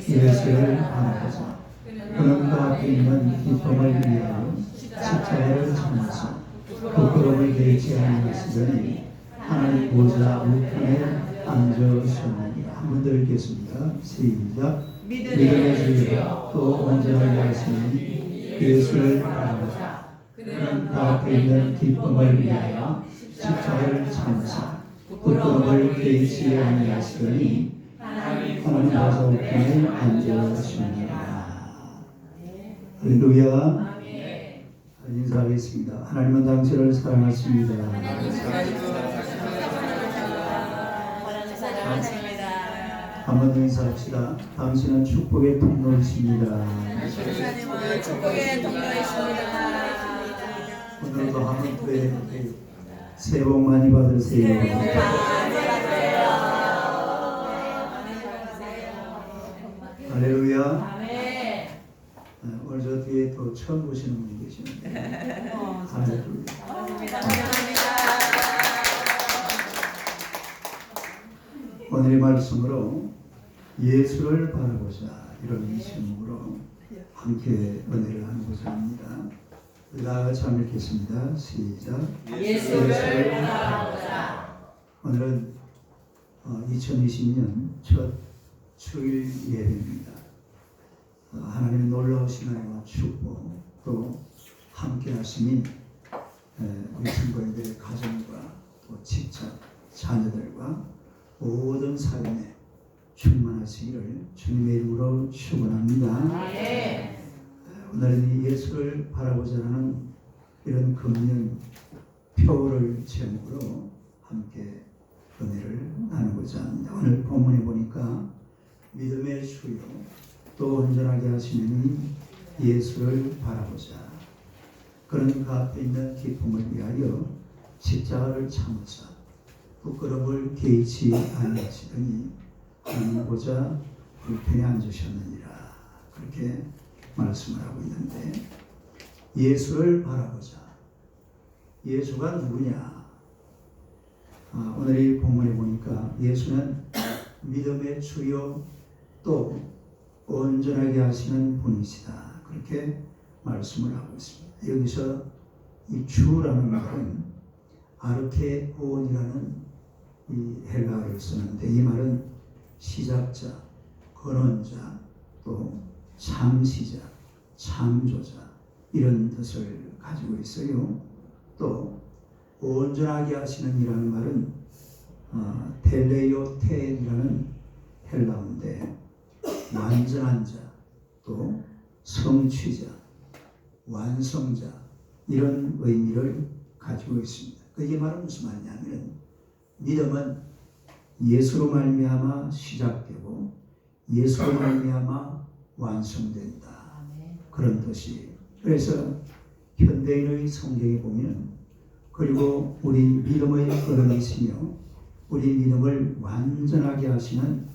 예수를 바라보자. 그는 그 앞에 있는 기쁨을 위하여 십자가를 참아서 부끄러움을 개의치 아니하시더니 하나님 보좌 우편에 앉으셨느니라. 한번 더 읽겠습니다. 시작. 믿음의 주여 또 온전하게 하시는 예수를 바라보자. 그는 그 앞에 있는 기쁨을 위하여 십자가를 참으사 부끄러움을 개의치 아니하시더니 하나님 보좌 우편에 앉으셨느니라. 할렐루야. 인사하겠습니다. 하나님은 당신을 사랑하십니다. 한번 더 인사합시다. 당신은 축복의 통로이십니다. 하나님은 축복의 통로이십니다. 오늘도 한번 더 새해 복 많이 받으세요. 할렐루야. 오늘 저 뒤에 또 처음 보시는 분이 계시는데 할렐루야. 오늘의 말씀으로 예수를 바라보자, 이런 제목으로 함께 은혜를 나누고자 합니다. 다 같이 한번 읽겠습니다. 시작. 예수를 바라보자. 오늘은 2020년 첫 주일 예배입니다. 하나님의 놀라우신 은혜와 축복, 또 함께 하시니 우리 친구들 가정과 또 직장, 자녀들과 모든 삶에 충만하시기를 주님의 이름으로 축원합니다. 오늘은 예수를 바라보자라는 이런 금년 표를 제목으로 함께 은혜를 나누고자 합니다. 오늘 본문에 보니까 믿음의 주요 또 온전하게 하시는 예수를 바라보자. 그는 그 앞에 있는 기쁨을 위하여 십자가를 참으사 부끄러움을 개의치 아니하시더니 하나님 보좌 우편에 앉으셨느니라. 그렇게 말씀을 하고 있는데, 예수를 바라보자. 예수가 누구냐? 오늘 이 본문에 보니까 예수는 믿음의 주요 또 온전하게 하시는 분이시다. 그렇게 말씀을 하고 있습니다. 여기서 이 주라는 말은 아르케온이라는 이 헬라어를 쓰는데, 이 말은 시작자, 근원자, 또 창시자, 창조자, 이런 뜻을 가지고 있어요. 또 온전하게 하시는 이라는 말은 텔레요텐이라는 헬라어인데, 완전한 자, 또 성취자, 완성자, 이런 의미를 가지고 있습니다. 이 말은 무슨 말이냐면, 믿음은 예수로 말미암아 시작되고 예수로 말미암아 완성된다. 그런 뜻이에요. 그래서 현대인의 성경에 보면, 그리고 우리 믿음의 근원이시며 우리 믿음을 완전하게 하시는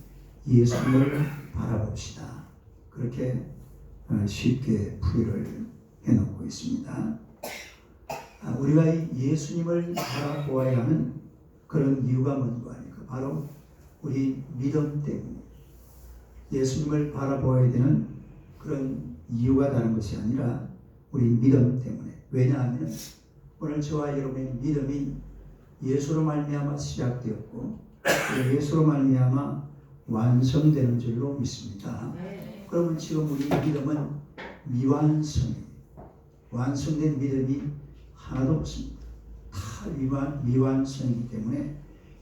예수님을 바라봅시다. 그렇게 쉽게 풀이를 해놓고 있습니다. 우리가 예수님을 바라보아야 하는 그런 이유가 뭔가 하니까 바로 우리 믿음 때문에, 예수님을 바라보아야 되는 그런 이유가 다른 것이 아니라 우리 믿음 때문에. 왜냐하면 오늘 저와 여러분의 믿음이 예수로 말미암아 시작되었고 예수로 말미암아 완성되는 줄로 믿습니다. 그러면 지금 우리 믿음은 미완성이에요. 완성된 믿음이 하나도 없습니다. 다 미완성이기 때문에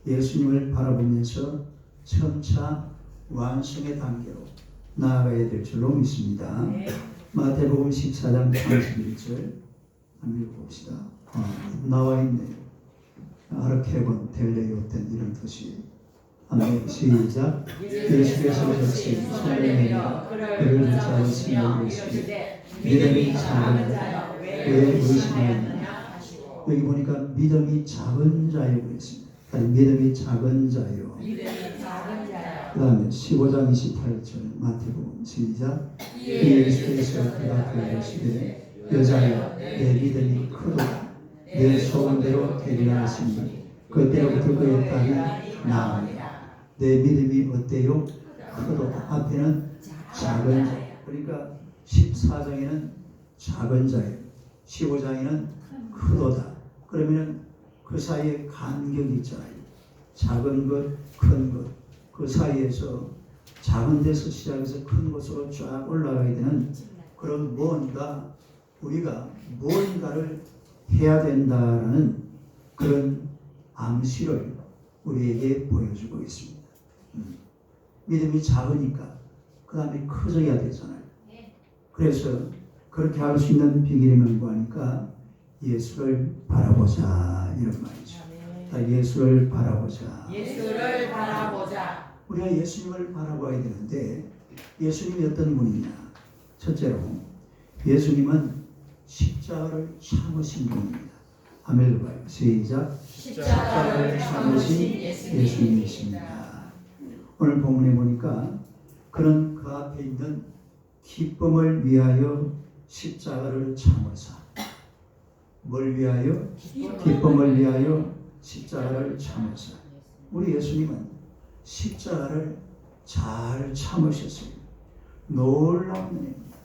예수님을 바라보면서 점차 완성의 단계로 나아가야 될 줄로 믿습니다. 마태복음 14장 31절 한번 읽어봅시다. 나와 있네요. 아르케곤, 텔레요텐, 이런 뜻이. 한번 시작. 예수께서 젖이 손을 내밀어 그를 붙잡으시며 이르시되 믿음이 작은 자여 왜 의심하느냐. 여기 보니까 믿음이 작은 자여 그랬습니다. 믿음이 작은 자여. 그 다음에 15장 28절 마태복음 시작. 예수께서 그가 이르시되 여자여 내 믿음이 크도다. 내 소원대로 되리라 하시니 그때부터 그의 딸이 나으니라. 내 믿음이 어때요? 크도다. 앞에는 작은 자. 그러니까 14장에는 작은 자예요. 15장에는 크도다. 그러면은 그 사이에 간격이 있잖아요. 작은 것, 큰 것. 그 사이에서 작은 데서 시작해서 큰 곳으로 쫙 올라가게 되는 그런 뭔가 우리가 뭔가를 해야 된다라는 그런 암시를 우리에게 보여주고 있습니다. 믿음이 작으니까 그 다음에 커져야 되잖아요. 그래서 그렇게 할 수 있는 비결이 뭐하니까 예수를 바라보자 이런 말이죠. 다 예수를 바라보자. 예수를 바라보자. 우리가 예수님을 바라봐야 되는데 예수님이 어떤 분이냐. 첫째로 예수님은 십자가를 참으신 분입니다. 아멘. 봐요. 시작. 십자가를 참으신 예수님이십니다. 오늘 본문에 보니까 그는 그 앞에 있는 기쁨을 위하여 십자가를 참으사. 뭘 위하여? 기쁨을 위하여 십자가를 참으사. 우리 예수님은 십자가를 잘 참으셨어요. 놀라운 은혜입니다.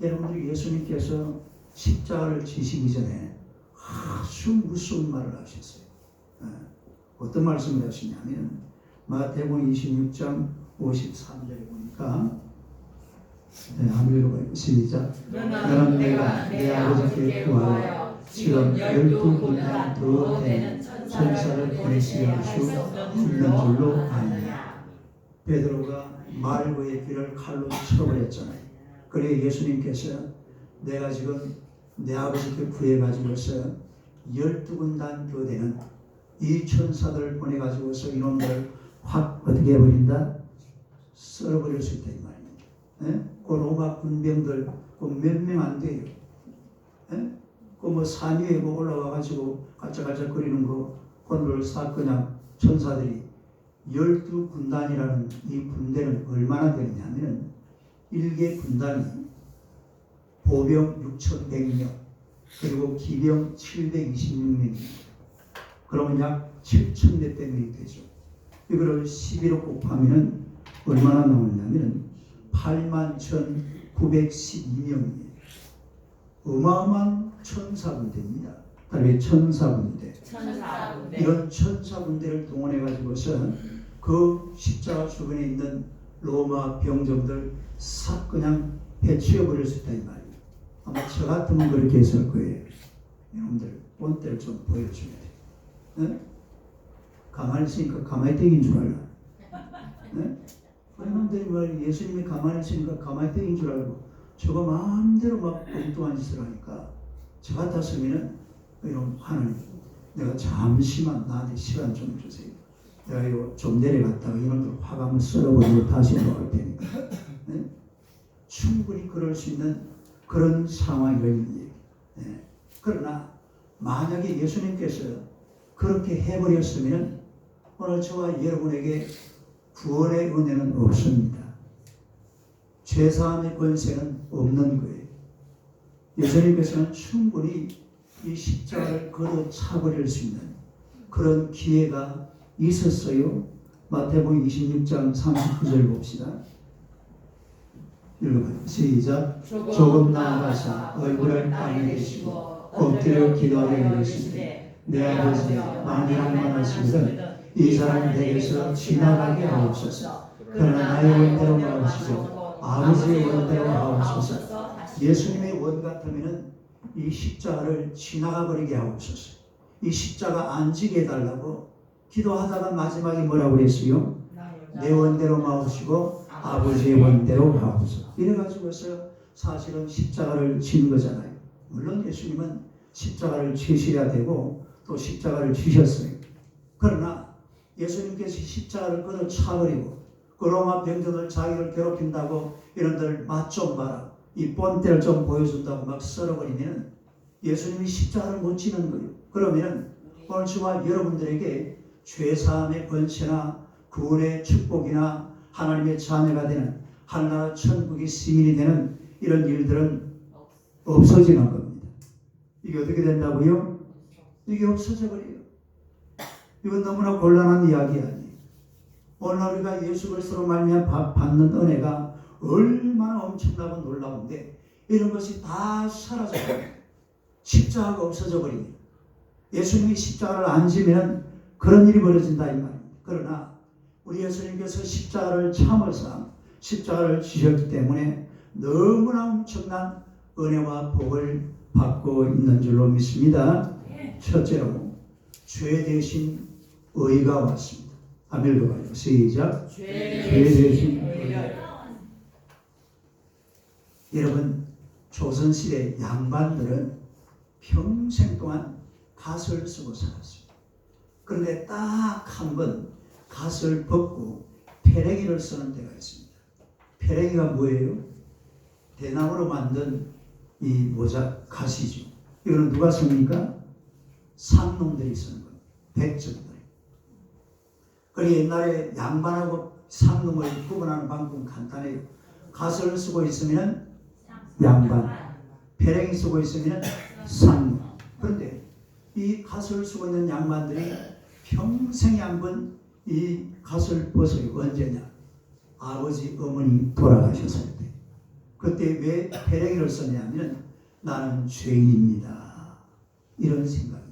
여러분들이 예수님께서 십자가를 지시기 전에 아주 무서운 말을 하셨어요. 어떤 말씀을 하시냐면 마태복음 26장 53절에 보니까 한번 읽어봐요. 시작. 너는 내가 내 아버지께 구하여 지금 12군단 더 되는 천사를 보내시려 하시오 없는 줄로 아느냐. 베드로가 말고의 귀를 칼로 쳐버렸잖아요. 그래 예수님께서 내가 지금 내 아버지께 구해가지고서 12군단 더 되는 이 천사들을 보내가지고서 이놈들을 확 어떻게 해버린다? 썰어버릴 수 있다 이 말입니다. 그 로마 군병들 그 몇 명 안 돼요. 그 뭐 산 위에 뭐 올라와가지고 깔짝깔짝거리는 거 그걸 싹 그냥 천사들이 12군단이라는 이 군대는 얼마나 되느냐면 일개 군단이 보병 6,100명 그리고 기병 726명입니다. 그러면 약 7,000몇 명이 되죠. 이거를 11로 곱하면 얼마나 나오냐면 81,912명이에요. 어마어마한 천사군대입니다. 다른 천사군대. 이런 천사군대를 동원해 가지고서 그 십자가 주변에 있는 로마 병정들 싹 그냥 배치해 버릴 수 있다 이 말이에요. 아마 저 같으면 그렇게 했을 거예요. 여러분들 본때를 좀 보여줘야 돼요. 가만히 있으니까 가만히 땡긴 줄 알라. 여러분들이 뭐 예수님이 가만히 있으니까 가만히 땡긴 줄 알고 저거 마음대로 막 엉뚱한 짓을 하니까 저 같았으면 이런 하나님 내가 잠시만 나한테 시간 좀 주세요. 내가 이거 좀 내려갔다가 이놈들 확 한번 썰어버리고 다시 올라올 테니까. 충분히 그럴 수 있는 그런 상황이거든요. 그러나 만약에 예수님께서 그렇게 해버렸으면 오늘 저와 여러분에게 구원의 은혜는 없습니다. 죄사함의 권세는 없는 거예요. 예수님께서는 충분히 이 십자가를 걷어차버릴 수 있는 그런 기회가 있었어요. 마태복음 26장 39절 봅시다. 읽어봐요. 시작. 조금 나아가사 얼굴을 땅에 대시고 엎드려 기도하여 이르시되 내 아버지 만일 할만하시거든 이 사람 내게서 지나가게 하옵소서. 그러나 나의 원대로 마옵시고 아버지의 원대로 하옵소서. 예수님의 원 같으면 이 십자가를 지나가 버리게 하옵소서. 이 십자가 안 지게 해달라고 기도하다가 마지막에 뭐라고 그랬어요? 내 원대로 마옵시고 아버지의 원대로 하옵소서. 이래가지고서 사실은 십자가를 진 거잖아요. 물론 예수님은 십자가를 지셔야 되고 또 십자가를 지셨어요. 그러나 예수님께서 십자가를 걷어 차버리고 그 로마 병정을 자기를 괴롭힌다고 이런들 맛 좀 봐라. 이 본때를 좀 보여준다고 막 썰어버리면 예수님이 십자가를 못 지는 거예요. 그러면 오늘 저와 여러분들에게 죄사함의 권세나 구원의 축복이나 하나님의 자녀가 되는 하늘나라 천국의 시민이 되는 이런 일들은 없어지는 겁니다. 이게 어떻게 된다고요? 이게 없어져 버려요. 이건 너무나 곤란한 이야기 아니에요. 오늘 우리가 예수 그리스도로 말미암아 받는 은혜가 얼마나 엄청나고 놀라운데 이런 것이 다 사라져버립니다. 십자가가 없어져 버립니다. 예수님이 십자가를 안 지면 그런 일이 벌어진다 이 말입니다. 그러나 우리 예수님께서 십자가를 참으사 십자가를 지셨기 때문에 너무나 엄청난 은혜와 복을 받고 있는 줄로 믿습니다. 첫째로 죄 대신 의가 왔습니다. 아멘. 읽어봐요. 시작. 죄 대신 의가. 여러분, 조선시대 양반들은 평생 동안 갓을 쓰고 살았습니다. 그런데 딱 한 번 갓을 벗고 페랭이를 쓰는 때가 있습니다. 페랭이가 뭐예요? 대나무로 만든 이 모자 갓이죠. 이거는 누가 씁니까? 상놈들이 쓰는 거예요. 백정들. 그리고 옛날에 양반하고 상놈을 구분하는 방법은 간단해요. 갓을 쓰고 있으면 양반, 페랭이 쓰고 있으면 상놈. 그런데 이 갓을 쓰고 있는 양반들이 평생에 한 번 이 갓을 벗어요. 언제냐? 아버지, 어머니 돌아가셨을 때. 그때 왜 페랭이를 썼냐면 나는 죄인입니다. 이런 생각입니다.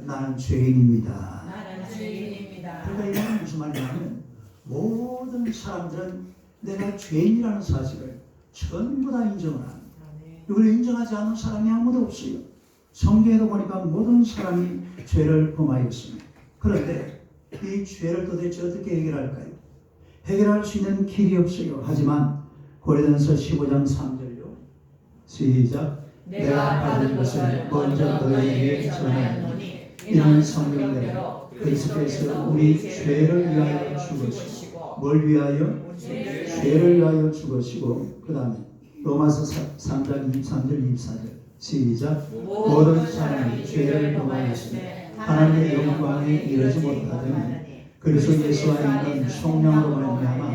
나는 죄인입니다. 나는 죄인입니다. 그러니까 이거는 무슨 말이냐면 모든 사람들은 내가 죄인이라는 사실을 전부 다 인정을 합니다. 이걸 인정하지 않는 사람이 아무도 없어요. 성경에도 보니까 모든 사람이 죄를 범하였습니다. 그런데 이 죄를 도대체 어떻게 해결할까요? 해결할 수 있는 길이 없어요. 하지만 고린도전서 15장 3절요. 시작. 내가 받은 것을 먼저 너희에게 전하노니 이는 성경대로 그리스도께서 우리 죄를 위하여 죽으시고 뭘 위하여? 죄를 위하여 죽으시고 그 다음에 로마서 3장 23절 24절 시작. 모든 사람이 죄를 범하였으며 하나님의 영광에 이르지 못하더니 그리스도 예수와 있는 성령으로 말미암아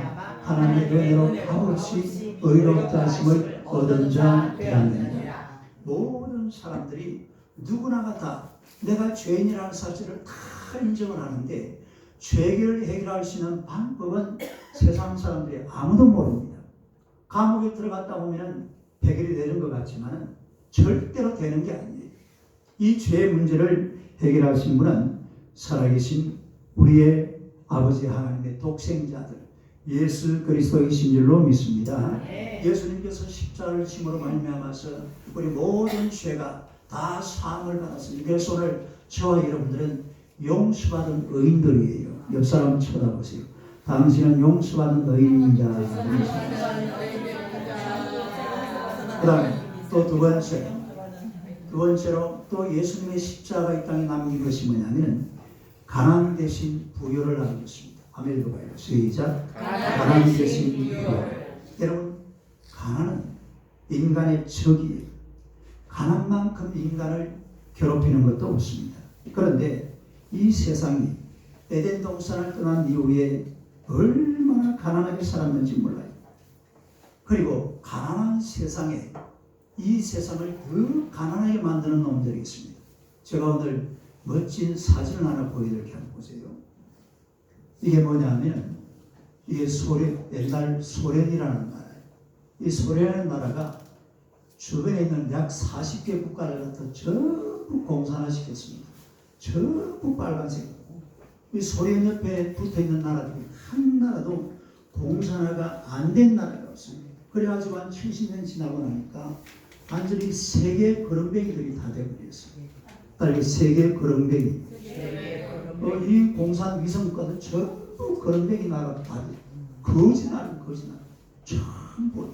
하나님의 은혜로 값없이 의롭다 하심을 얻은 자 되었느니라. 모든 사람들이 누구나가 다 내가 죄인이라는 사실을 다 인정을 하는데 죄를 해결할 수 있는 방법은 세상 사람들이 아무도 모릅니다. 감옥에 들어갔다 보면 해결이 되는 것 같지만 절대로 되는 게 아니에요. 이 죄의 문제를 해결하신 분은 살아계신 우리의 아버지 하나님의 독생자들 예수 그리스도이신 줄로 믿습니다. 예수님께서 십자가를 짐으로 말미암아서 우리 모든 죄가 다 사함을 받았으니 그래서 오늘 저와 여러분들은 용서받은 의인들이에요. 옆 사람 쳐다보세요. 당신은 용서받은 의인이다. 그 다음에 또 두 번째로 또 예수님의 십자가 이 땅에 남긴 것이 뭐냐면 가난 대신 부요를 남겼습니다. 아멘. 읽어봐요. 시작. 가난 대신 부요. 여러분, 가난은 인간의 적이에요. 가난만큼 인간을 괴롭히는 것도 없습니다. 그런데 이 세상이 에덴 동산을 떠난 이후에 얼마나 가난하게 살았는지 몰라요. 그리고 가난한 세상에 이 세상을 더 가난하게 만드는 놈들이 있습니다. 제가 오늘 멋진 사진을 하나 보여드릴게요. 한번 보세요. 이게 뭐냐면 이게 옛날 소련이라는 나라예요. 이 소련이라는 나라가 주변에 있는 약 40개 국가를 갖다 전부 공산화시켰습니다. 전부 빨간색이고 이 소련 옆에 붙어있는 나라들이 한 나라도 공산화가 안 된 나라가 없습니다. 그래가지고 한 70년 지나고 나니까 완전히 세계 거렁뱅이들이 다 되어버렸어요. 딸기 세계 거렁뱅이. 이 공산 위성국가들 전부 거렁뱅이 나라 다 돼. 거지 나라. 전부.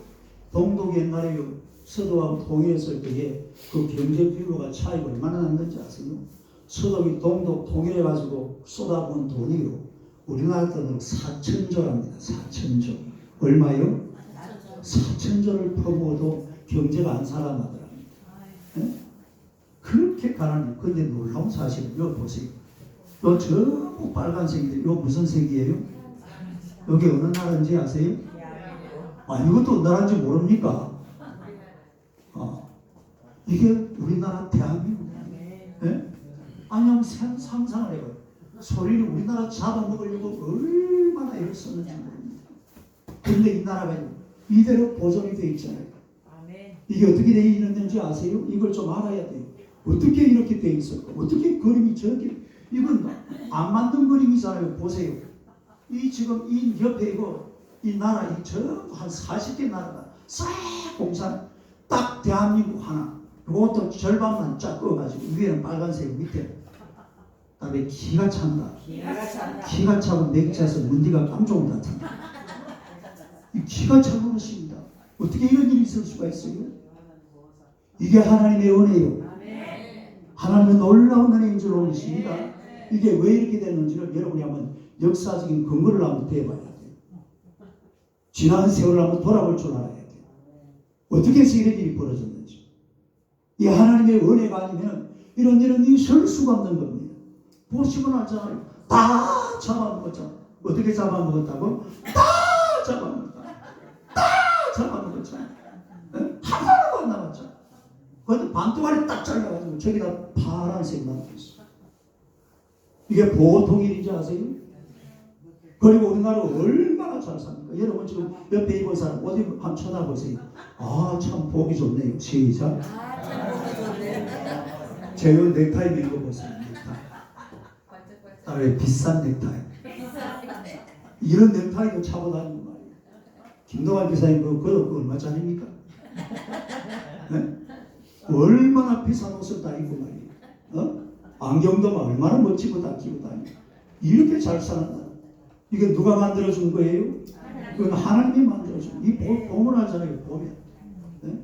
동독 옛날에 서독하고 통일했을 때에 그 경제 규모가 차이가 얼마나 났는지 아세요? 서독이 동독 통일해가지고 쏟아부은 돈이요. 우리나라 돈으로 4천조랍니다. 4천조. 얼마요? 4천조를 퍼부어도 경제가 안 살아나더랍니다. 네? 그렇게 가난해요. 그런데 놀라운 사실은 이거 보세요. 요 전부 빨간색인데 이거 무슨 색이에요? 여기 어느 나라인지 아세요? 이것도 어느 나라인지 모릅니까? 이게 우리나라 대한민국. 네? 아니 한번 상상을 해봐요. 소리를 우리나라 잡아먹으려고 얼마나 애를 썼는지 모릅니다. 그런데 이 나라가 이대로 보존이 되어 있잖아요. 아멘. 이게 어떻게 되어 있는지 아세요? 이걸 좀 알아야 돼요. 어떻게 이렇게 되어 있을까? 어떻게 그림이 저렇게, 이건 안 만든 그림이잖아요. 보세요. 이 지금 이 옆에 이 나라, 한 40개 나라가 싹 공산, 딱 대한민국 하나. 그것도 절반만 쫙 꺼가지고 위에는 빨간색, 밑에 다음에 기가 찬다. 기가 찬다. 기가 차고 맥차서 문디가 깜짝 놀랐다. 이 기가 차고 것입니다. 어떻게 이런 일이 있을 수가 있어요? 이게 하나님의 은혜요. 하나님의 놀라운 은혜인 줄 믿습니다. 이게 왜 이렇게 됐는지를 여러분이 한번 역사적인 근거를 한번 대봐야 돼요. 지난 세월을 한번 돌아볼 줄 알아야 돼요. 어떻게 해서 이런 일이 벌어졌는지. 이 하나님의 은혜가 아니면 이런 일은 있을 수가 없는 겁니다. 보시면 알잖아요. 다 잡아먹었잖아. 어떻게 잡아먹었다고? 다 잡아먹었다. 다 잡아먹었잖아. 하나도 안 남았잖아. 그것도 반도가리 딱 잘라가지고 저기다 파란색 남겨있어. 이게 보통 일인지 아세요? 그리고 우리나라 얼마나 잘 삽니까? 여러분 지금 옆에 입은 사람 어디 한번 쳐다보세요. 아, 참 보기 좋네요. 시작. 제가 넥타이 읽어보세요. 넥타이. 비싼 넥타이. 이런 넥타이도 차고 다니는 말이에요. 김동환 기사님 그거 얼마짜리입니까? 네? 얼마나 비싼 옷을 다 입고 말이에요. 안경도 막 얼마나 멋지고 다 끼고 다니고. 이렇게 잘 사는다. 이게 누가 만들어준 거예요? 그건 하나님이 만들어준 거예요. 이 보면 알잖아요. 보면. 네?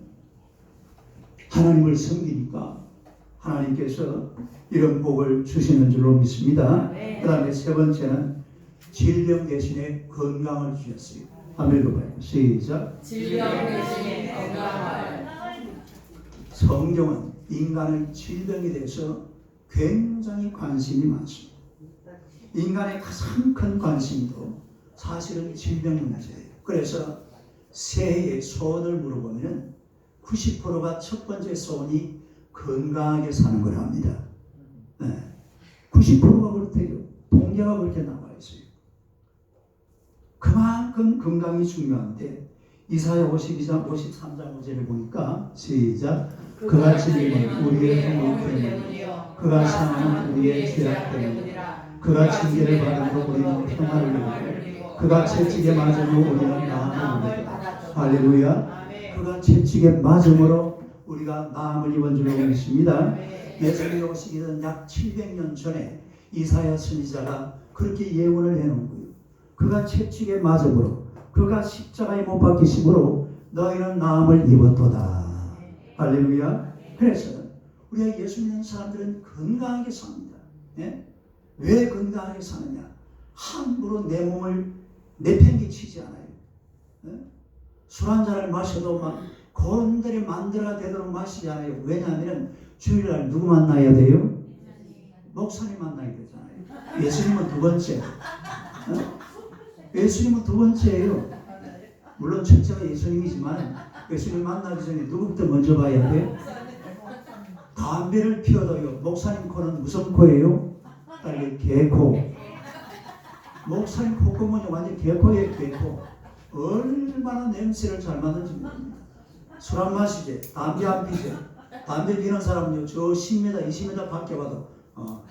하나님을 섬기니까 하나님께서 이런 복을 주시는 줄로 믿습니다. 그 다음에 세 번째는 질병 대신에 건강을 주셨어요. 한번 읽어봐요. 시작. 질병 대신에 건강을. 성경은 인간의 질병에 대해서 굉장히 관심이 많습니다. 인간의 가장 큰 관심도 사실은 질병 문제예요. 그래서 새해의 소원을 물어보면 90%가 첫 번째 소원이 건강하게 사는 걸 합니다. 네. 90%가 그렇대요. 통계가 그렇게 나와 있어요. 그만큼 건강이 중요한데 이사야 52장 53장 5절을 보니까 시작. 그가 찔림은 우리의 행위 때문이요 그가 상함은 우리의 죄악 때문이라. 그가 징계를 받음으로 우리는 평화를 누리고 그가 채찍에 맞음으로 우리는 나음을 누리고. 할렐루야. 그가 채찍에 맞음으로 우리가 나음을 입은 줄로 믿습니다. 예수님이 오시기 전 약 700년 전에 이사야 선지자가 그렇게 예언을 해놓은 거예요. 그가 채찍에 맞음으로 그가 십자가에 못 박히심으로 너희는 나음을 입었도다. 할렐루야. 그래서 우리가 예수 믿는 사람들은 건강하게 삽니다. 예? 왜 건강하게 사느냐? 함부로 내 몸을 내팽개치지 않아요. 예? 술 한 잔을 마셔도 막 고른들이 만들어가 되도록 마시지 않아요. 왜냐하면 주일날 누구 만나야 돼요? 목사님 만나야 되잖아요. 예수님은 두 번째. 예수님은 두 번째예요. 물론 첫째가 예수님이지만 예수님 만나기 전에 누구부터 먼저 봐야 돼요? 담배를 피워도요. 목사님 코는 무슨 코예요? 딸기 개코. 목사님 콧구멍이 완전 개코예요. 개코. 얼마나 냄새를 잘 맡는지 모릅니다. 술 안 마시지? 담배 안 피지? 담배 피는 사람은요. 저 10m, 20m 밖에 봐도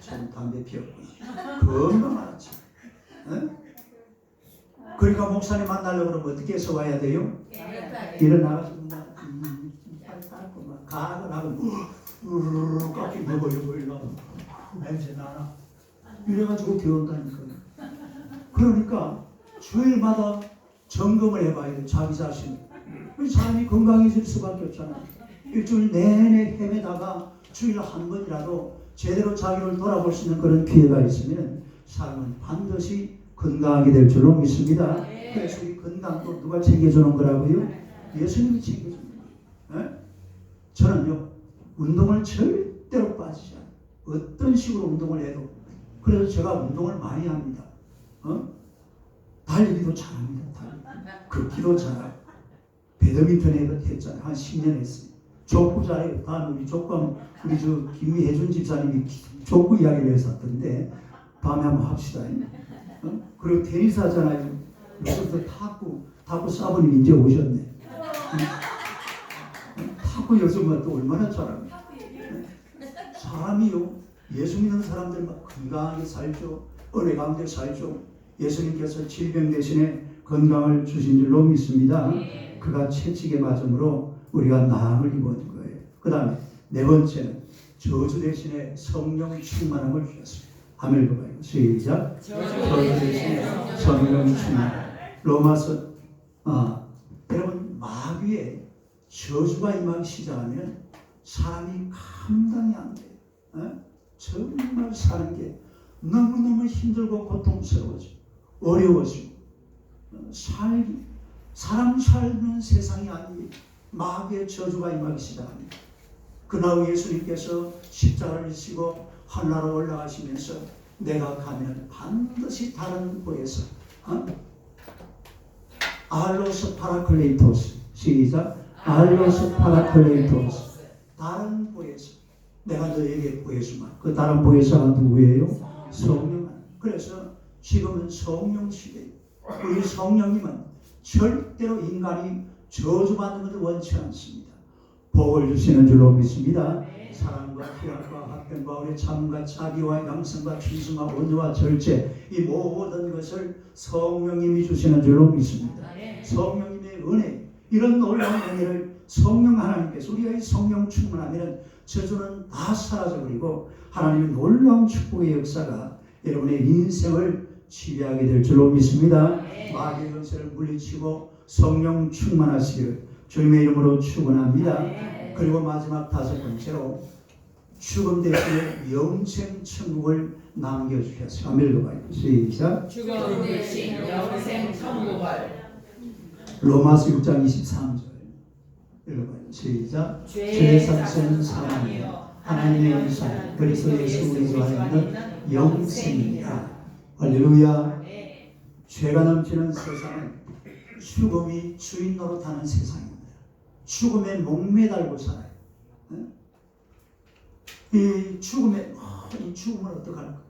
저는 담배 피웠구나. 금방 알았지. 그러니까 목사님 만나려고 그러면 어떻게 해서 와야 돼요? 일어나가지고 막 가고 나고 우르르 깎이 먹으려고 냄새 나나? 이래가지고 겨운다니까요. 그러니까 주일마다 점검을 해봐야 돼. 자기 자신. 사람이 건강해질 수밖에 없잖아요. 일주일 내내 헤매다가 주일 한 번이라도 제대로 자기를 돌아볼 수 있는 그런 기회가 있으면 사람은 반드시 건강하게 될 줄로 믿습니다. 그래서 이 건강도 누가 챙겨주는 거라고요? 예수님이 챙겨주는 거예요. 저는요 운동을 절대로 빠지지 않아요. 어떤 식으로 운동을 해도. 그래서 제가 운동을 많이 합니다. 달리기도 잘합니다. 걷기도 잘하고 배드민턴 했잖아요. 한 10년 했어요. 족구 잘해요. 다음에 우리 족구 우리 저 김혜준 집사님이 족구 이야기를 했었던데 다음에 한번 합시다. 그리고 테니스 하잖아요. 그것도 탁구 타고 사부님 이제 오셨네. 타고 요즘은 또 얼마나 잘합니까? 사람이요, 예수 믿는 사람들 막 건강하게 살죠. 은혜 가운데 살죠. 예수님께서 질병 대신에 건강을 주신 줄로 믿습니다. 그가 채찍에 맞음으로 우리가 나음을 입은 거예요. 그 다음에 네 번째는 저주 대신에 성령 충만함을 주셨습니다. 아멘. 봐요. 시작. 저주 대신에 성령 충만. 로마서 여러분, 마귀의 저주가 임하기 시작하면 사람이 감당이 안 돼요. 정말 사는 게 너무너무 힘들고 고통스러워져, 어려워지고, 사람 살는 세상이 아니에요. 마귀의 저주가 임하기 시작합니다. 그날 예수님께서 십자가를 지고 하늘나라로 올라가시면서 내가 가면 반드시 다른 보에서 알로스 파라클레이토스, 시작. 알로스 파라클레이토스, 다른 보에서 내가 너에게 보여주마. 그 다른 보혜사가 누구예요? 성령. 그래서 지금은 성령 시대예요. 우리 성령님은 절대로 인간이 저주받는 것을 원치 않습니다. 복을 주시는 줄로 믿습니다. 사랑과 희락과 화평과 우리 참과 자비와 양성과 충성과 온유와 절제, 이 모든 것을 성령님이 주시는 줄로 믿습니다. 성령님의 은혜, 이런 놀라운 은혜를 성령 하나님께서, 우리가 이 성령 충만하면 저주는 다 사라져버리고 하나님의 놀라운 축복의 역사가 여러분의 인생을 지배하게 될 줄로 믿습니다. 마귀의 권세를 물리치고 성령 충만하시기를 주님의 이름으로 축원합니다. 그리고 마지막 다섯 번째로 죽음 대신에 영생 천국을 남겨주셨어요. 아멘. 읽어봐요. 시작. 죽음 대신 영생 천국을. 로마서 6장 23절 읽어봐요. 시작. 죄의 삭은 사망이요 하나님의 은사는 그리스도 예수 우리와 있는 영생이니라. 할렐루야. 죄가 넘치는 세상은 죽음이 주인 노릇하는 세상입니다. 죽음에 목매달고 살아요. 이 죽음을 어떡할까?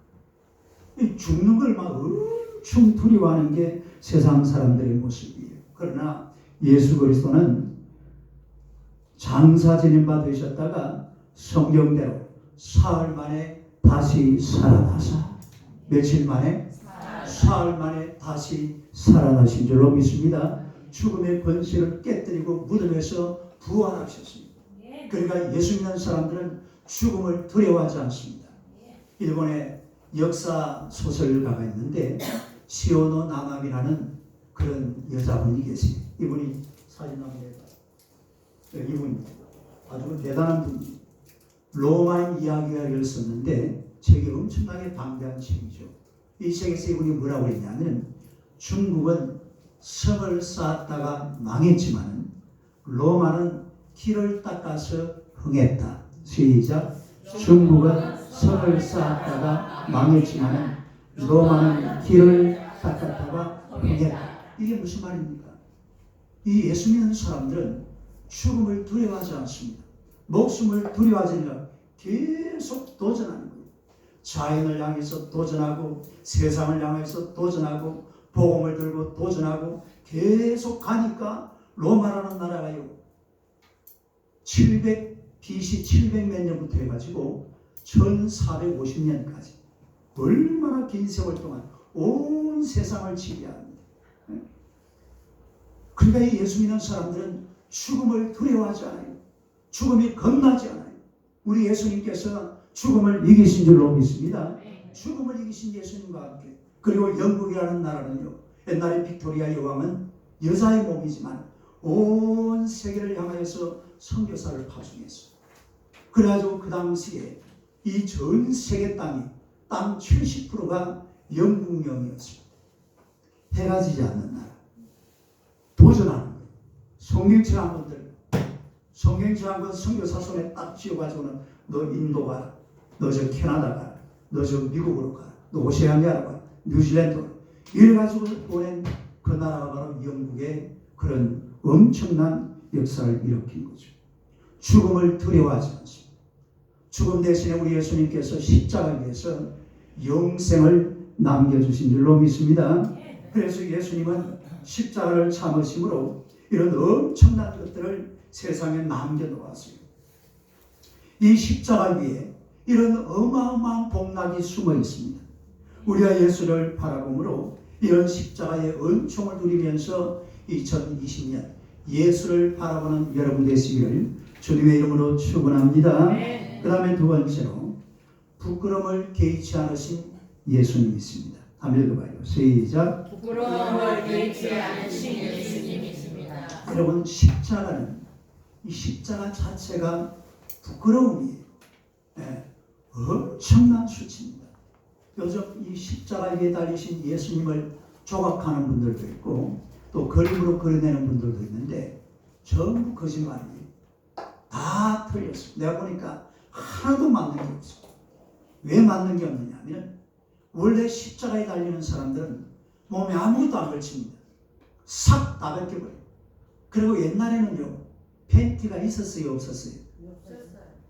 이 죽는 걸 막 엄청 두려워하는 게 세상 사람들의 모습이에요. 그러나 예수 그리스도는 장사지낸 바 되셨다가 성경대로 사흘 만에 다시 살아나서, 며칠 만에? 사흘 만에 다시 살아나신 줄로 믿습니다. 죽음의 권세를 깨뜨리고 무덤에서 부활하셨습니다. 그러니까 예수 믿는 사람들은 죽음을 두려워하지 않습니다. 일본에 역사 소설가가 있는데 시오노 나마미라는 그런 여자분이 계세요. 이분이 사진 한번 해봐요. 이분 아주 대단한 분이에요. 로마인 이야기를 썼는데 책이 엄청나게 방대한 책이죠. 이 책에서 이분이 뭐라고 했냐면, 중국은 성을 쌓았다가 망했지만 로마는 길을 닦아서 흥했다. 시작. 중국은 성을 쌓았다가 망했지만 로마는 길을 닦았다가 흥했다. 이게 무슨 말입니까? 이 예수 믿는 사람들은 죽음을 두려워하지 않습니다. 목숨을 두려워하지 않으며 계속 도전하는 거예요. 자연을 향해서 도전하고, 세상을 향해서 도전하고, 복음을 들고 도전하고 계속 가니까 로마라는 나라가요, BC 700 몇 년부터 해가지고 1450년까지 얼마나 긴 세월 동안 온 세상을 지배합니다. 그러니까 이 예수 믿는 사람들은 죽음을 두려워하지 않아요. 죽음이 겁나지 않아요. 우리 예수님께서 죽음을 이기신 줄로 믿습니다. 죽음을 이기신 예수님과 함께, 그리고 영국이라는 나라는요, 옛날에 빅토리아 여왕은 여자의 몸이지만 온 세계를 향하여서 선교사를 파송했어요. 그래가지고 그 당시에 이 전 세계 땅이, 땅 70%가 영국령이었어요. 해가 지지 않는 나라. 도전하는 거예요. 성경책 한번 들고, 성경책 한번 선교사 손에 딱 쥐어가지고는 너 인도 가라, 너 저 캐나다 가라, 너 저 미국으로 가라, 너 오세아니아로 가라, 뉴질랜드로. 이래가지고 보낸 그 나라가 바로 영국의 그런 엄청난 역사를 일으킨 거죠. 죽음을 두려워하지 않습니다. 죽음 대신에 우리 예수님께서 십자가에서 영생을 남겨주신 줄로 믿습니다. 그래서 예수님은 십자가를 참으심으로 이런 엄청난 것들을 세상에 남겨놓았어요. 이 십자가 위에 이런 어마어마한 복락이 숨어 있습니다. 우리가 예수를 바라보므로 이런 십자가의 은총을 누리면서 2020년 예수를 바라보는 여러분 되시기를 주님의 이름으로 축원합니다. 그 다음에 두 번째로 부끄러움을 개의치 않으신 예수님이 있습니다. 한번 읽어봐요. 시작. 부끄러움을 개의치 않으신 예수님이십니다. 여러분, 십자가는 이 십자가 자체가 부끄러움이에요. 엄청난 수치입니다. 요즘 이 십자가 위에 달리신 예수님을 조각하는 분들도 있고 또 그림으로 그려내는 분들도 있는데 전부 거짓말이에요. 다 틀렸어요. 내가 보니까 하나도 맞는 게 없어요. 왜 맞는 게 없느냐면 원래 십자가에 달리는 사람들은 몸에 아무것도 안 걸칩니다. 싹 다 벗겨버려요. 그리고 옛날에는요 팬티가 있었어요, 없었어요?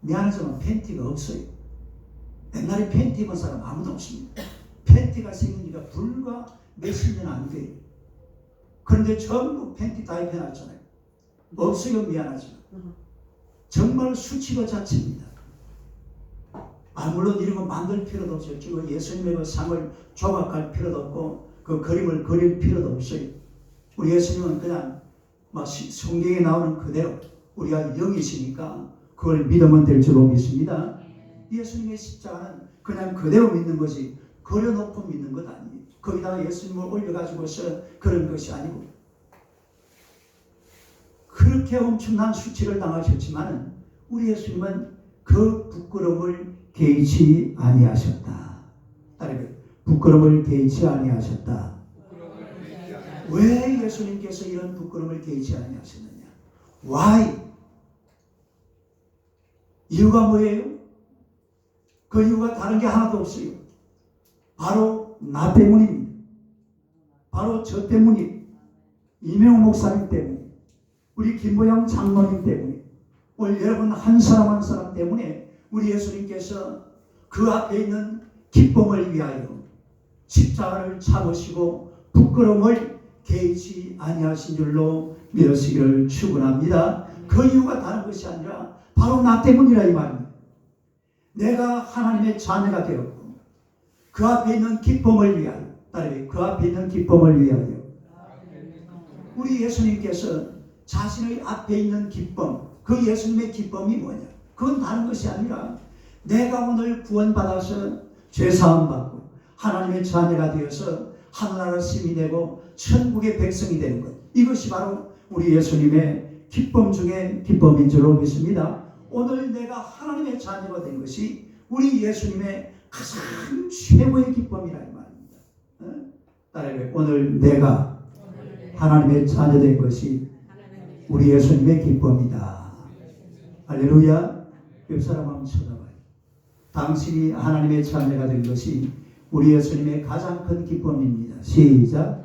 미안하지만 팬티가 없어요. 옛날에 팬티 입은 사람 아무도 없습니다. 팬티가 생긴 지가 불과 몇십 년 안 돼요. 그런데 전부 팬티 다 입혀놨잖아요. 없어요, 미안하지만. 정말 수치가 자체입니다. 물론 이런 거 만들 필요도 없어요. 지금 예수님의 그 상을 조각할 필요도 없고 그 그림을 그릴 필요도 없어요. 우리 예수님은 그냥 성경에 나오는 그대로 우리가 영이시니까 그걸 믿으면 될 줄로 믿습니다. 예수님의 십자가는 그냥 그대로 믿는 것이 그려놓고 믿는 것 아니에요. 거기다가 예수님을 올려가지고서 그런 것이 아니고 그렇게 엄청난 수치를 당하셨지만 우리 예수님은 그 부끄러움을 개의치 아니하셨다. 부끄러움을 개의치 아니하셨다. 왜 예수님께서 이런 부끄러움을 개의치 아니하셨느냐? Why? 이유가 뭐예요? 그 이유가 다른 게 하나도 없어요. 바로 나 때문입니다. 바로 저 때문이에요. 이명호 목사님 때문에, 우리 김보영 장로님 때문에, 오늘 여러분 한 사람 한 사람 때문에 우리 예수님께서 그 앞에 있는 기쁨을 위하여 십자가를 참으시고 부끄러움을 개의치 아니하신 줄로 믿으시기를 축원합니다. 그 이유가 다른 것이 아니라 바로 나 때문이라 이 말입니다. 내가 하나님의 자녀가 되었고 그 앞에 있는 기쁨을 위하여, 그 앞에 있는 기쁨을 위하여 우리 예수님께서 자신의 앞에 있는 기쁨, 그 예수님의 기쁨이 뭐냐? 그건 다른 것이 아니라 내가 오늘 구원받아서 죄사함 받고 하나님의 자녀가 되어서 하늘나라 시민이 되고 천국의 백성이 되는 것, 이것이 바로 우리 예수님의 기쁨 중에 기쁨인 줄로 믿습니다. 오늘 내가 하나님의 자녀가 된 것이 우리 예수님의 가장 최고의 기쁨이라 이 말입니다. 따라해, 오늘 내가 하나님의 자녀 된 것이 우리 예수님의 기쁨이다. 할렐루야. 옆 사람 한번 쳐다봐요. 당신이 하나님의 자녀가 된 것이 우리 예수님의 가장 큰 기쁨입니다. 시작.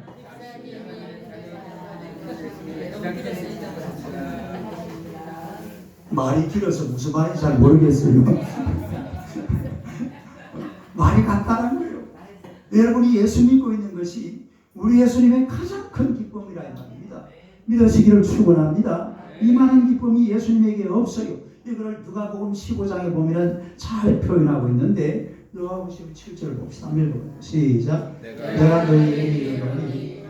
말이 길어서 무슨 말인지 잘 모르겠어요. 말이 간단한 거예요. 여러분이 예수 믿고 있는 것이 우리 예수님의 가장 큰 기쁨이라 이 말입니다. 믿으시기를 축원합니다. 이만한 기쁨이 예수님에게 없어요. 이걸 누가복음 15장에 보면 잘 표현하고 있는데 누가복음 17절 봅시다. 시작. 내가 너희에게 이르노니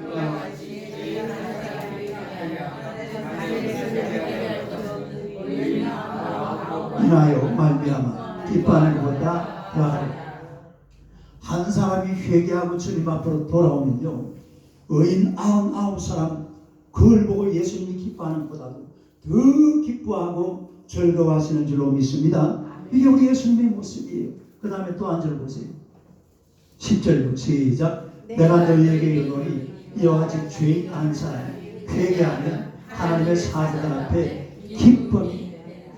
인하여 말미암아 기뻐하는 것보다 더하리라. 한 사람이 회개하고 주님 앞으로 돌아오면요, 의인 99사람 그걸 보고 예수님이 기뻐하는 것보다도 더 기뻐하고 즐거워하시는 줄로 믿습니다. 이게 우리 예수님의 모습이에요. 그 다음에 또 한 절 보세요. 10절로 시작. 내가 너희에게 이르노니 이와 같이 죄인 한 사람이 회개하면 하나님의 사자들 앞에 기쁨이,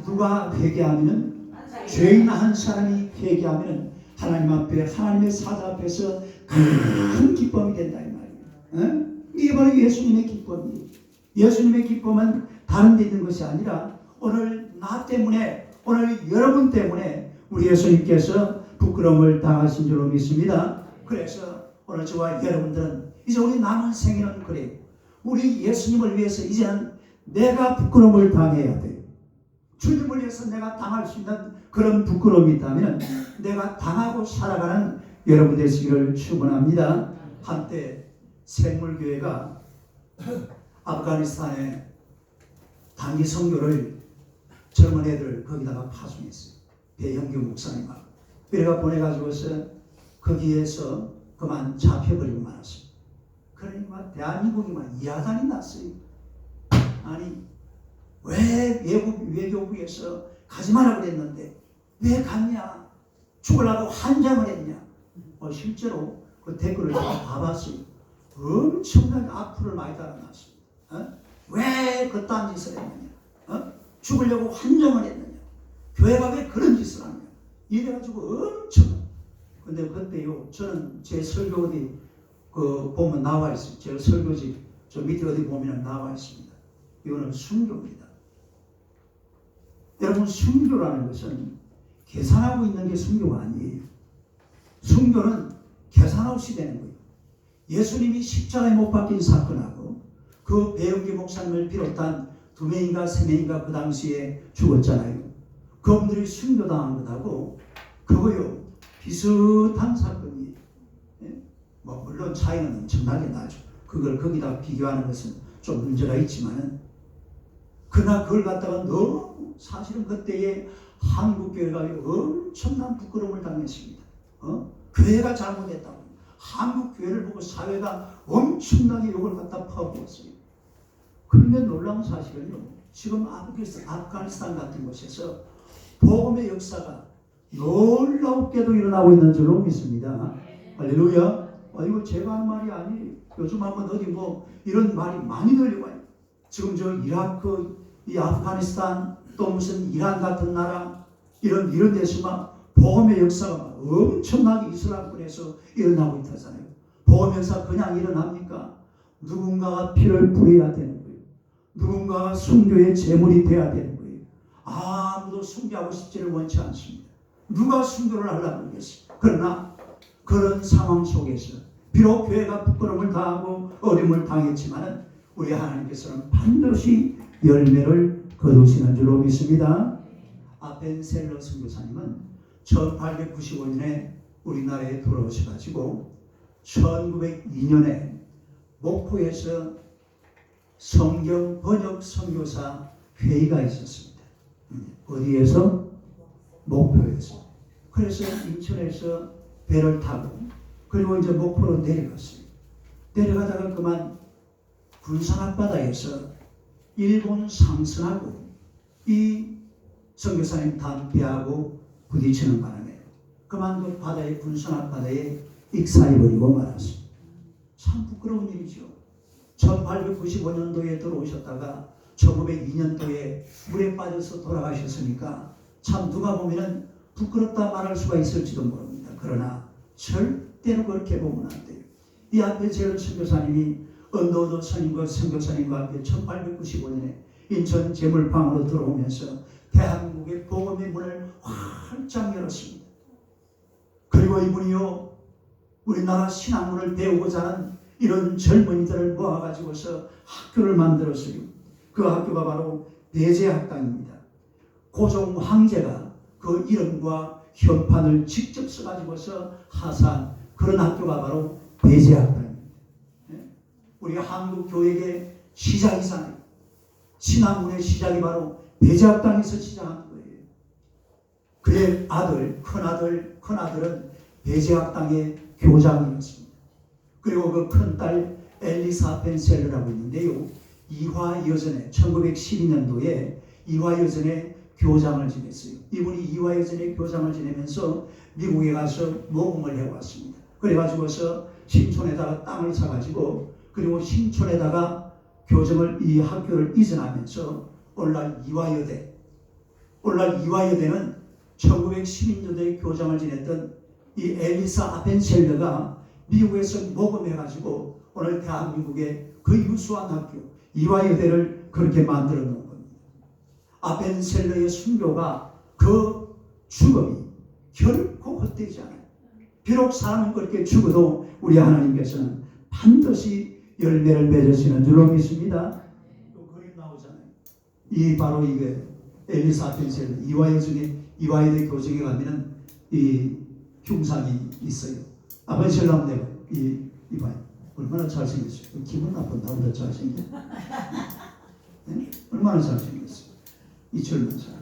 누가 회개하면, 죄인 한 사람이 회개하면 하나님 앞에, 하나님의 사자 앞에서 큰 기쁨이 된다 이 말이에요. 이게 바로 예수님의 기쁨이에요. 예수님의 기쁨은 다른 데 있는 것이 아니라 오늘 나 때문에, 오늘 여러분 때문에 우리 예수님께서 부끄러움을 당하신 줄로 믿습니다. 그래서 오늘 저와 여러분들은 이제 우리 남은 생애는 그래요. 우리 예수님을 위해서 이제는 내가 부끄러움을 당해야 돼요. 주님을 위해서 내가 당할 수 있는 그런 부끄러움이 있다면 내가 당하고 살아가는 여러분 되시기를 축원합니다. 한때 생물교회가 아프가니스탄에 단기 선교를 젊은 애들 거기다가 파송했어요. 배영규 목사님하고. 그래가 보내가지고서 거기에서 그만 잡혀버리고 말았어요. 그러니까 대한민국이 막 이하단이 났어요. 아니 왜 외교부에서 가지 마라 그랬는데 왜 갔냐? 죽으려고 환장을 했냐? 실제로 그 댓글을 다 봐봤어요. 엄청나게 악플을 많이 달아놨습니다. 왜 그딴 짓을 했느냐? 죽으려고 환장을 했느냐? 교회가 왜 그런 짓을 하느냐? 이래가지고 엄청. 근데 그때요, 저는 제 설교 어디 보면 나와 있어요. 제 설교집 저 밑에 어디 보면 나와 있습니다. 이거는 순교입니다. 여러분, 순교라는 것은 계산하고 있는 게 순교가 아니에요. 순교는 계산 없이 되는 거예요. 예수님이 십자가에 못 박힌 사건하고 그 배영기 목사님을 비롯한 2명인가 3명인가 그 당시에 죽었잖아요. 그분들이 순교당한 것하고 그거요 비슷한 사건이에요. 물론 차이는 엄청나게 나죠. 그걸 거기다 비교하는 것은 좀 문제가 있지만은 그러나 그걸 갖다가 너무 사실은 그때의 한국교회가 엄청난 부끄러움을 당했습니다. 교회가 잘못했다고. 한국교회를 보고 사회가 엄청나게 욕을 갖다 퍼부었어요. 그런데 놀라운 사실은요, 지금 아프가니스탄 같은 곳에서 복음의 역사가 놀랍게도 일어나고 있는 줄로 믿습니다. 할렐루야. 이거 제가 하는 말이 아니에요. 요즘 한번 어디 이런 말이 많이 들려와요. 지금 저 이라크, 이 아프가니스탄, 또 무슨 이란 같은 나라, 이런 데서만 복음의 역사가 엄청나게 이슬람권에서 일어나고 있다잖아요. 복음의 역사 그냥 일어납니까? 누군가가 피를 뿌려야 되는 거예요. 누군가가 순교의 제물이 돼야 되는 거예요. 아무도 순교하고 싶지를 원치 않습니다. 누가 순교를 하려고 그러겠어요. 그러나 그런 상황 속에서 비록 교회가 부끄러움을 당하고 어려움을 당했지만 우리 하나님께서는 반드시 열매를 거두시는 줄로 믿습니다. 아벤셀러 선교사님은 1895년에 우리나라에 돌아오셔가지고 1902년에 목포에서 성경 번역 선교사 회의가 있었습니다. 어디에서? 목포에서. 그래서 인천에서 배를 타고 그리고 이제 목포로 내려갔어요. 내려가다가 그만 군산 앞바다에서 일본 상선하고 이 선교사님 담배하고 부딪히는 바람에 그만 그 바다에 군산 앞바다에 익사해버리고 말았습니다. 참 부끄러운 일이죠. 1895년도에 들어오셨다가 1902년도에 물에 빠져서 돌아가셨으니까 참 누가 보면은 부끄럽다 말할 수가 있을지도 모릅니다. 그러나 절대로 그렇게 보면 안 돼요. 이 앞에 제일 선교사님이 언더우드 선임과 선교사님과 함께 1895년에 인천 제물방으로 들어오면서 대한민국의 복음의 문을 활짝 열었습니다. 그리고 이분이요 우리나라 신학문을 배우고자 하는 이런 젊은이들을 모아가지고서 학교를 만들었어요. 그 학교가 바로 배제학당입니다. 고종 황제가 그 이름과 현판을 직접 써가지고서 하사한 그런 학교가 바로 배제학당입니다. 우리 한국 교육의 시작이잖아요. 신학문의 시작이 바로 배제학당에서 시작한 거예요. 그의 아들, 큰아들은 배제학당의 교장이었습니다. 그리고 그 큰딸 엘리사 벤셀러라고 있는데요. 이화여전에 1912년도에 이화여전에 교장을 지냈어요. 이분이 이화여전에 교장을 지내면서 미국에 가서 모금을 해왔습니다. 그래가지고서 신촌에다가 땅을 사가지고 그리고 신촌에다가 교정을 이 학교를 이전하면서 오늘날 이화여대는 1912년도에 교장을 지냈던 이 엘리사 아벤셀러가 미국에서 모금해가지고 오늘 대한민국의 그 유수한 학교 이화여대를 그렇게 만들어 놓은 겁니다. 아벤셀러의 순교가 그 죽음이 결코 헛되지 않아요. 비록 사람은 그렇게 죽어도 우리 하나님께서는 반드시 열매를 맺으시는 줄로 믿습니다. 또 그림 나오잖아요. 이 바로 이게 엘리사펜셀 이화여대 교정에 가면은 이 흉상이 있어요. 아버지 신랑네요. 이봐요. 얼마나 잘생겼어요. 기분 나쁜 나보다 잘생겼어요. 네? 얼마나 잘생겼어요. 이 젊은 사람.